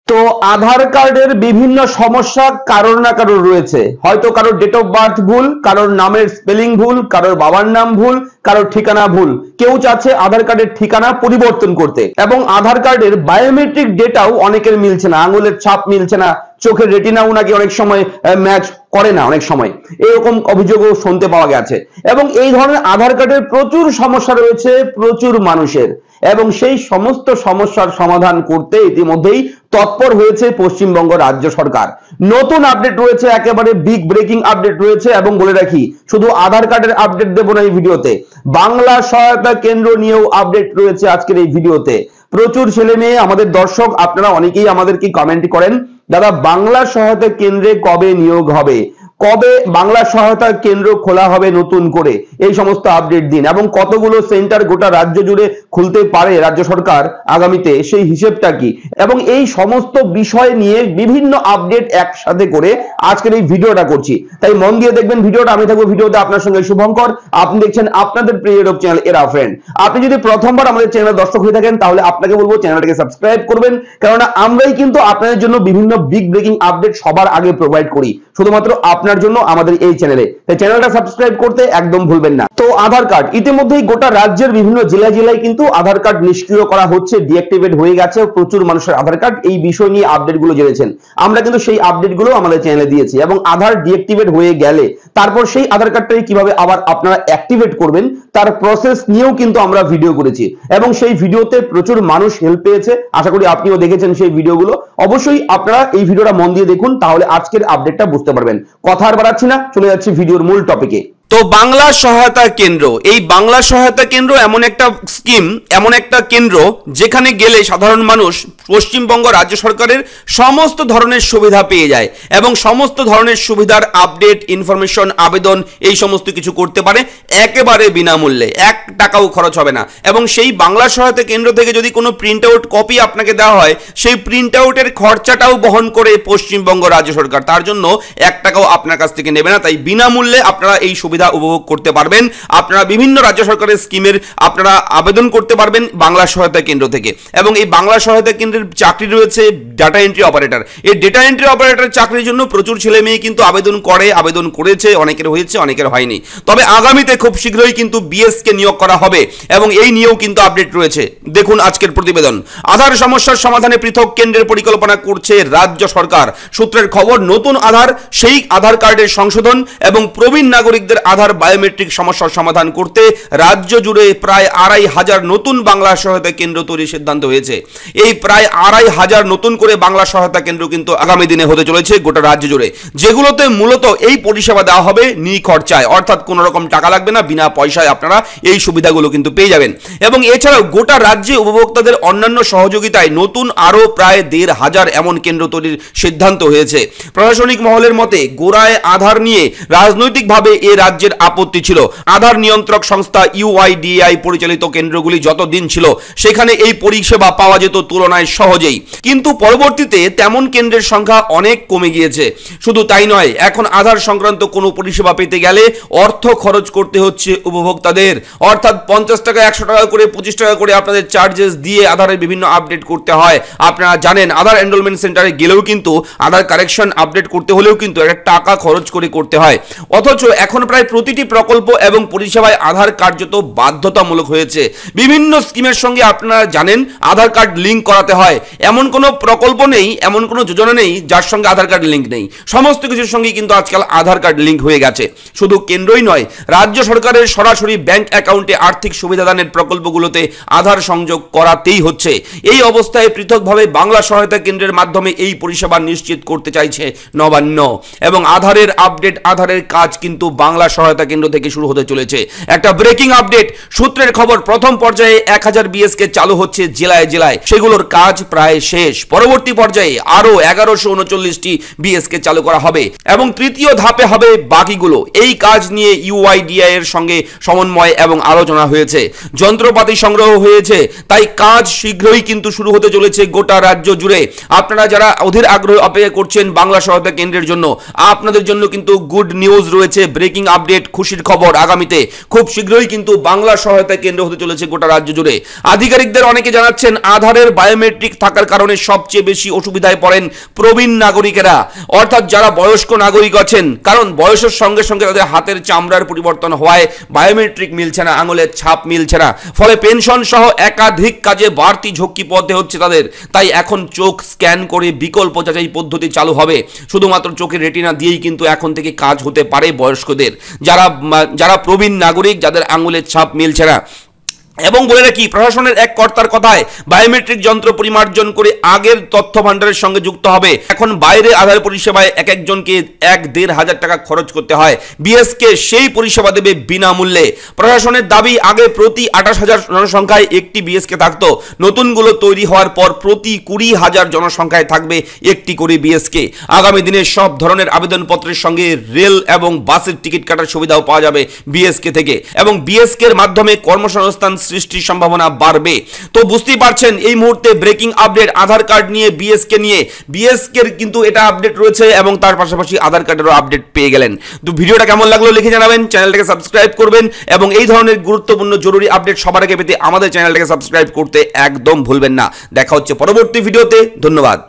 তো আধার কার্ডের বিভিন্ন সমস্যা কারোর না কারোর রয়েছে। হয়তো কারোর ডেট অফ বার্থ ভুল, কারোর নামের স্পেলিং ভুল, কারোর বাবার নাম ভুল, কারোর ঠিকানা ভুল। কেউ চাচ্ছে আধার কার্ডের ঠিকানা পরিবর্তন করতে, এবং আধার কার্ডের বায়োমেট্রিক ডেটাও অনেকের মিলছে না, আঙুলের ছাপ মিলছে না, চোখের রেটিনাও নাকি অনেক সময় ম্যাচ করে না, অনেক সময় এরকম অভিযোগও শুনতে পাওয়া গেছে। এবং এই ধরনের আধার কার্ডের প্রচুর সমস্যা রয়েছে প্রচুর মানুষের, এবং সেই সমস্ত সমস্যার সমাধান করতে ইতিমধ্যেই তৎপর হয়েছে পশ্চিমবঙ্গ রাজ্য সরকার। নতুন আপডেট রয়েছে, একেবারে বিগ ব্রেকিং আপডেট রয়েছে। এবং বলে রাখি, শুধু আধার কার্ডের আপডেট দেব না এই ভিডিওতে, বাংলা সহায়তা কেন্দ্র নিয়েও আপডেট রয়েছে আজকের এই ভিডিওতে। প্রচুর ছেলে মেয়ে আমাদের দর্শক, আপনারা অনেকেই আমাদেরকে কমেন্ট করেন, দাদা বাংলা সহায়তা কেন্দ্রে কবে নিয়োগ হবে, কবে বাংলা সহায়তা কেন্দ্র খোলা হবে নতুন করে, এই সমস্ত আপডেট দিন। এবং কতগুলো সেন্টার গোটা রাজ্য জুড়ে খুলতে পারে রাজ্য সরকার আগামীতে, সেই হিসেবটা কি, এবং এই সমস্ত বিষয় নিয়ে বিভিন্ন আপডেট একসাথে করে আজকের এই ভিডিওটা করছি। তাই মন দিয়ে দেখবেন ভিডিওটা। আমি থাকবো ভিডিওতে আপনার সঙ্গে শুভঙ্কর। আপনি দেখছেন আপনাদের প্রিয় ইউটিউব চ্যানেল এরা ফ্রেন্ড। আপনি যদি প্রথমবার আমাদের চ্যানেলের দর্শক হয়ে থাকেন, তাহলে আপনাকে বলবো চ্যানেলটাকে সাবস্ক্রাইব করবেন, কেননা আমরাই কিন্তু আপনাদের জন্য বিভিন্ন বিগ ব্রেকিং আপডেট সবার আগে প্রোভাইড করি, শুধুমাত্র আপনার জন্য আমাদের এই চ্যানেলে। তাই চ্যানেলটা সাবস্ক্রাইব করতে একদম ভুলবেন না। তো আধার কার্ড ইতিমধ্যেই গোটা রাজ্যের বিভিন্ন জেলায় জেলায় কিন্তু আধার কার্ড নিষ্ক্রিয় করা হচ্ছে, ডিঅ্যাক্টিভেট হয়ে গেছে প্রচুর মানুষের আধার কার্ড। এই বিষয় নিয়ে আপডেট গুলো জেনেছেন, আমরা কিন্তু সেই আপডেট গুলো আমাদের চ্যানেলে দিয়েছি। এবং আধার ডিঅ্যাক্টিভেট হয়ে গেলে তারপর সেই আধার কার্ডটাকে কিভাবে আবার আপনারা অ্যাক্টিভেট করবেন তার প্রসেস নিয়েও কিন্তু আমরা ভিডিও করেছি, এবং সেই ভিডিওতে প্রচুর মানুষ হেল্প পেয়েছে। আশা করি আপনিও দেখেছেন সেই ভিডিওগুলো। অবশ্যই আপনারা এই ভিডিওটা মন দিয়ে দেখুন, তাহলে আজকের আপডেটটা বুঝতে পারবেন। কথা আর বাড়াচ্ছি না, চলে যাচ্ছি ভিডিওর মূল টপিকে। তো বাংলা সহায়তা কেন্দ্র, এই বাংলা সহায়তা কেন্দ্র এমন একটা স্কিম, এমন একটা কেন্দ্র যেখানে গেলে সাধারণ মানুষ পশ্চিমবঙ্গ রাজ্য সরকারের সমস্ত ধরনের সুবিধা পেয়ে যায়, এবং সমস্ত ধরনের সুবিধার আপডেট, ইনফরমেশন, আবেদন এই সমস্ত কিছু করতে পারে একেবারে বিনামূল্যে, 1 টাকাও খরচ হবে না। এবং সেই বাংলা সহায়তা কেন্দ্র থেকে যদি কোনো প্রিন্ট আউট কপি আপনাকে দেওয়া হয়, সেই প্রিন্ট আউটের খরচাটাও বহন করে পশ্চিমবঙ্গ রাজ্য সরকার, তার জন্য 1 টাকাও আপনার কাছ থেকে নেবে না। তাই বিনামূল্যে আপনারা এই সুবিধা উপভোগ করতে পারবেন। আপনারা বিভিন্ন রাজ্য সরকারের স্কিমের আপনারা আবেদন করতে পারবেন বাংলা সহায়তা কেন্দ্র থেকে। এবং এই বাংলা সহায়তা কেন্দ্রের চাকরি রয়েছে ডাটা এন্ট্রি অপারেটর। এই ডেটা এন্ট্রি অপারেটর চাকরির জন্য প্রচুর ছেলে মেয়ে কিন্তু আবেদন করেছে, অনেকের হয়েছে, অনেকের হয়নি। তবে আগামীতে খুব শীঘ্রই কিন্তু বিএস কে নিয়োগ করা হবে, এবং এই নিয়েও কিন্তু আপডেট রয়েছে। দেখুন আজকের প্রতিবেদন। আধার সমস্যার সমাধানে পৃথক কেন্দ্রের পরিকল্পনা করছে রাজ্য সরকার। সূত্রের খবর, নতুন আধার, সেই আধার কার্ডের সংশোধন এবং প্রবীণ নাগরিকদের আধার বায়োমেট্রিক সমস্যার সমাধান করতে রাজ্য জুড়ে প্রায় 2500 নতুন বাংলা সহায়তা কেন্দ্র তৈরির সিদ্ধান্ত হয়েছে। এই প্রায় 2500 নতুন করে বাংলা সহায়তা কেন্দ্র কিন্তু আগামী দিনে হতে চলেছে গোটা রাজ্য জুড়ে, যেগুলোতে মূলত এই পরিষেবা দেওয়া হবে নিখরচায়, অর্থাৎ কোনো রকম টাকা লাগবে না, বিনা পয়সায় আপনারা এই সুবিধাগুলো কিন্তু পেয়ে যাবেন। এবং এছাড়াও গোটা রাজ্যে উপভোক্তাদের অন্যান্য সহযোগিতায় নতুন আরও প্রায় 1500 এমন কেন্দ্র তৈরির সিদ্ধান্ত হয়েছে। প্রশাসনিক মহলের মতে, গোড়ায় আধার নিয়ে রাজনৈতিকভাবে এ রাজ্যের আপত্তি ছিল। আধার নিয়ন্ত্রক সংস্থা UIDAI পরিচালিত কেন্দ্রগুলি যতদিন ছিল, সেখানে এই পরিষেবা পাওয়া যেত তুলনায় সহজেই, কিন্তু পরবর্তীতে তেমন কেন্দ্রের সংখ্যা অনেক কমে গিয়েছে। শুধু তাই নয়, এখন আধার সংক্রান্ত কোনো পরিষেবা পেতে গেলে অর্থ খরচ করতে হচ্ছে উপভোক্তাদের, অর্থাৎ 50 টাকা, 100 টাকা করে, 25 টাকা করে আপনাদের চার্জেস দিয়ে আধারের বিভিন্ন আপডেট করতে হয়। আপনারা জানেন, আধার এনরোলমেন্ট সেন্টারে গেলেও কিন্তু আধার কারেকশন আপডেট করতে হলেও কিন্তু একটা টাকা খরচ করে করতে হয়। অথচ এখন প্রায় প্রতিটি প্রকল্প এবং পরিষেবায় আধার কার্যত বাধ্যতামূলক হয়েছে। বিভিন্ন স্কিমের সঙ্গে আপনারা জানেন আধার কার্ড লিঙ্ক করাতে হয়। এমন কোনো প্রকল্প নেই, এমন কোনো যোজনা নেই যার সঙ্গে আধার কার্ড লিঙ্ক নেই। সমস্ত কিছুর সঙ্গে কিন্তু আজকাল আধার কার্ড লিঙ্ক হয়ে গেছে। শুধু কেন্দ্রই নয়, রাজ্য সরকারের সরাসরি ব্যাংক অ্যাকাউন্টে আর্থিক সুবিধাদানের প্রকল্পগুলোতে আধার সংযোগ করাতেই হচ্ছে। এই অবস্থায় পৃথকভাবে বাংলা সহায়তা কেন্দ্রের মাধ্যমে এই পরিষেবা নিশ্চিত করতে চাইছে নবান্ন। এবং আধারের আপডেট, আধারের কাজ কিন্তু বাংলা সহায়তা কেন্দ্র থেকে শুরু হতে চলেছে। একটা ব্রেকিং আপডেট, সূত্রের খবর, প্রথম পর্যায়ে 1000 বিএসকে চালু হচ্ছে জেলায় জেলায়, সেগুলোর কাজ প্রায় শেষ। পরবর্তী পর্যায়ে আরো 1139টি বিএসকে চালু করা হবে, এবং তৃতীয় ধাপে হবে বাকিগুলো। এই কাজ নিয়ে UIDAI এর সঙ্গে সমন্বয় এবং আলোচনা হয়েছে, যন্ত্রপাতি সংগ্রহ হয়েছে। তাই কাজ শীঘ্রই কিন্তু শুরু হতে চলেছে গোটা রাজ্য জুড়ে। আপনারা যারা অধীর আগ্রহ অপেক্ষা করছেন বাংলা সহায়তা কেন্দ্রের জন্য, আপনাদের জন্য কিন্তু গুড নিউজ রয়েছে, ব্রেকিং আপডেট আপডেট, খুশির খবর আগামীতে খুব শীঘ্রই কিন্তু বাংলা সহায়তা কেন্দ্র হতে চলেছে গোটা রাজ্য জুড়ে। আধিকারিকদের অনেকে জানাচ্ছেন আধারের বায়োমেট্রিক থাকার কারণে সবচেয়ে বেশি অসুবিধায় পড়েন প্রবীণ নাগরিকেরা, অর্থাৎ যারা বয়স্ক নাগরিক আছেন, কারণ বয়সের সঙ্গে সঙ্গে তাদের হাতের চামড়ার পরিবর্তন হওয়ায় বায়োমেট্রিক মিলছে না, আঙুলের ছাপ মিলছে না, ফলে পেনশন সহ একাধিক কাজে বাড়তি ঝক্কি পড়তে হচ্ছে তাদের। তাই এখন চোখ স্ক্যান করে বিকল্প যাচাই পদ্ধতি চালু হবে। শুধুমাত্র চোখের রেটিনা দিয়েই কিন্তু এখন থেকে কাজ হতে পারে বয়স্কদের, যারা প্রবীণ নাগরিক, যাদের আঙুলের ছাপ মিলছে না। এবং বলে রাখি, প্রশাসনের এক কর্তার কথায় বায়োমেট্রিক যন্ত্র পরিমার্জন করে আগের তথ্য ভান্ডারের সঙ্গে যুক্ত হবে। এখন বাইরে আধার পরিষেবায় এক একজনকে 1-1,500 টাকা খরচ করতে হয়, বিএসকে সেই পরিষেবা দেবে বিনামূল্যে। প্রশাসনের দাবি, আগে প্রতি 28,000 জনসংখ্যায় একটি বিএসকে থাকতো, নতুনগুলো তৈরি হওয়ার পর প্রতি 20,000 জনসংখ্যায় থাকবে একটি করে বিএসকে। আগামী দিনে সব ধরনের আবেদনপত্রের সঙ্গে রেল এবং বাসের টিকিট কাটার সুবিধাও পাওয়া যাবে বিএসকে থেকে, এবং বিএসকে এর মাধ্যমে কর্মসংস্থান সৃষ্টির সম্ভাবনা বাড়বে। তো বুঝতেই পারছেন এই মুহূর্তে ব্রেকিং আপডেট আধার কার্ড নিয়ে, বিএসকে এর কিন্তু এটা আপডেট রয়েছে, এবং তার পাশাপাশি আধার কার্ডেরও আপডেট পেয়ে গেলেন। তো ভিডিওটা কেমন লাগলো লিখে জানাবেন, চ্যানেলটাকে সাবস্ক্রাইব করবেন, এবং এই ধরনের গুরুত্বপূর্ণ জরুরি আপডেট সবার আগে পেতে আমাদের চ্যানেলটাকে সাবস্ক্রাইব করতে একদম ভুলবেন না। দেখা হচ্ছে পরবর্তী ভিডিওতে, ধন্যবাদ।